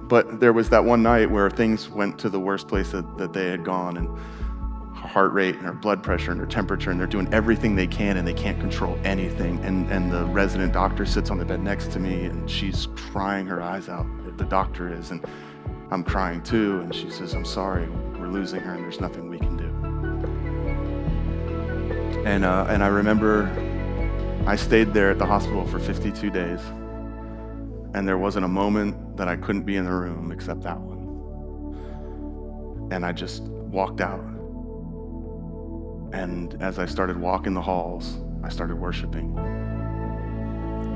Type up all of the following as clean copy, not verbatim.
But there was that one night where things went to the worst place that they had gone, and her heart rate and her blood pressure and her temperature, and they're doing everything they can and they can't control anything. And the resident doctor sits on the bed next to me and she's crying her eyes out. The doctor is, and I'm crying too. And she says, "I'm sorry, we're losing her and there's nothing we can do." And I remember I stayed there at the hospital for 52 days. And there wasn't a moment that I couldn't be in the room except that one. And I just walked out. And as I started walking the halls, I started worshiping.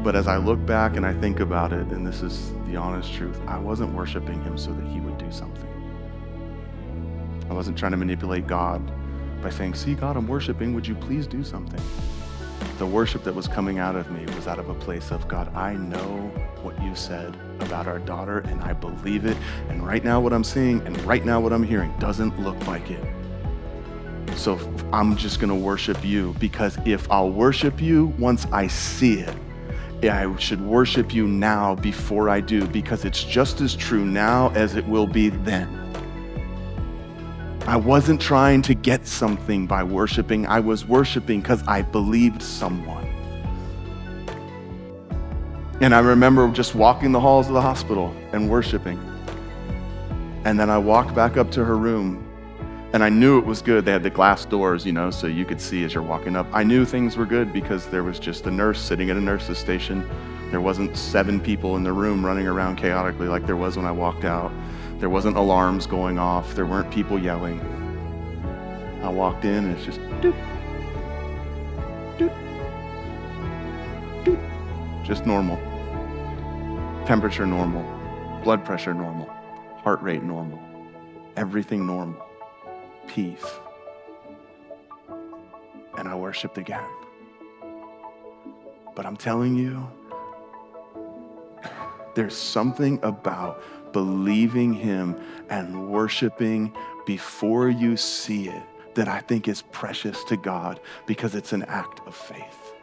But as I look back and I think about it, and this is the honest truth, I wasn't worshiping him so that he would do something. I wasn't trying to manipulate God by saying, "See, God, I'm worshiping. Would you please do something?" The worship that was coming out of me was out of a place of, "God, I know what you said about our daughter and I believe it. And right now what I'm seeing and right now what I'm hearing doesn't look like it. So I'm just gonna worship you, because if I'll worship you once I see it, I should worship you now before I do, because it's just as true now as it will be then." I wasn't trying to get something by worshiping. I was worshiping because I believed someone. And I remember just walking the halls of the hospital and worshiping. And then I walked back up to her room, and I knew it was good. They had the glass doors, so you could see as you're walking up. I knew things were good because there was just a nurse sitting at a nurse's station. There wasn't 7 people in the room running around chaotically like there was when I walked out. There wasn't alarms going off. There weren't people yelling. I walked in and it's just doot, doot, doot. Just normal. Temperature normal. Blood pressure normal. Heart rate normal. Everything normal. Peace. And I worshiped again. But I'm telling you, there's something about believing him and worshiping before you see it that I think is precious to God, because it's an act of faith.